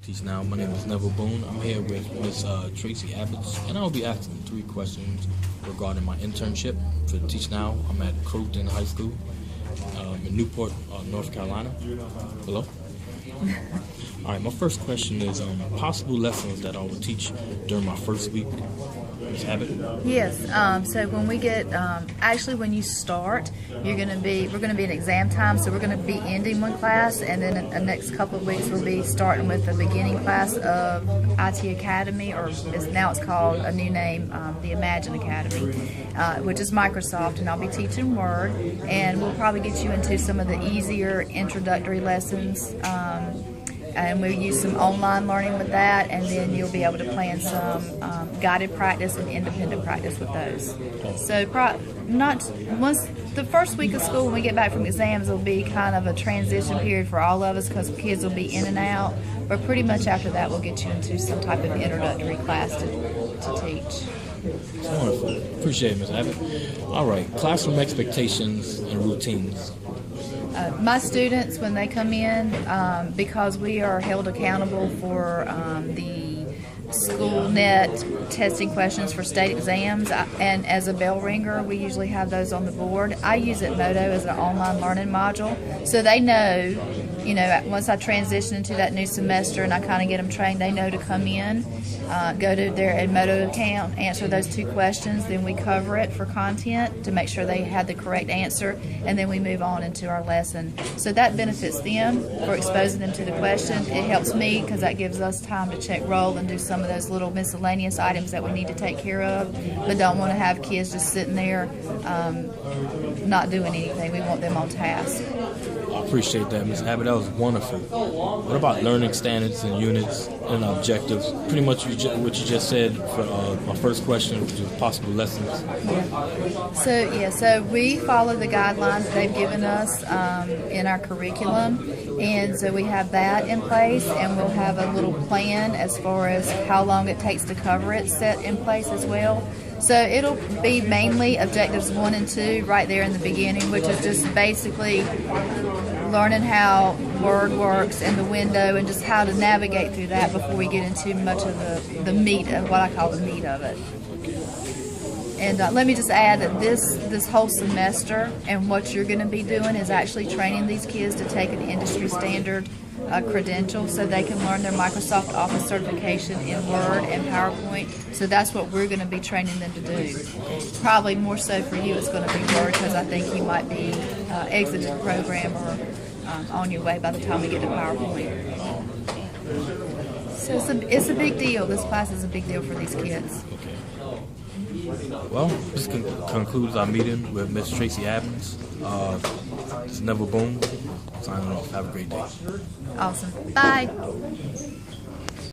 Teachnow. My name is Neville Boone. I'm here with Miss Tracy Abbots, and I'll be asking 3 questions regarding my internship for Teachnow. I'm at Croton High School in Newport, North Carolina. Hello? All right, my first question is possible lessons that I will teach during my first week. Ms. Abbott? Yes. So when we get, actually when you start, we're going to be in exam time, so we're going to be ending one class, and then in the next couple of weeks we'll be starting with the beginning class of IT Academy, or now it's called a new name, the Imagine Academy, which is Microsoft, and I'll be teaching Word, and we'll probably get you into some of the easier introductory lessons. And we'll use some online learning with that, and then you'll be able to plan some guided practice and independent practice with those. So once the first week of school, when we get back from exams, will be kind of a transition period for all of us because kids will be in and out. But pretty much after that, we'll get you into some type of introductory class to teach. Wonderful. Appreciate it, Ms. Abbott. All right, classroom expectations and routines. My students, when they come in, because we are held accountable for the school net testing questions for state exams, and as a bell ringer, we usually have those on the board. I use Edmodo as an online learning module, so they know, once I transition into that new semester and I kind of get them trained, they know to come in, go to their Edmodo account, answer those 2 questions, then we cover it for content to make sure they had the correct answer, and then we move on into our lesson. So that benefits them for exposing them to the questions. It helps me because that gives us time to check roll and do some of those little miscellaneous items that we need to take care of, but don't want to have kids just sitting there not doing anything. We want them on task. I appreciate that, Ms. Abbott. That was wonderful. What about learning standards and units and objectives? Pretty much what you just said for my first question, which is possible lessons. So we follow the guidelines that they've given us in our curriculum, and so we have that in place, and we'll have a little plan as far as how long it takes to cover it set in place as well. So it'll be mainly objectives 1 and 2 right there in the beginning, which is just basically learning how Word works and the window and just how to navigate through that before we get into much of the meat of what I call the meat of it. And let me just add that this whole semester and what you're going to be doing is actually training these kids to take an industry standard credential so they can learn their Microsoft Office certification in Word and PowerPoint. So that's what we're going to be training them to do. Probably more so for you, it's going to be Word because I think you might be exited the program or on your way by the time we get to PowerPoint. So it's a big deal. This class is a big deal for these kids. Well, this concludes our meeting with Miss Tracy Abbots. It's Neville Boone signing off. Have a great day. Awesome. Bye.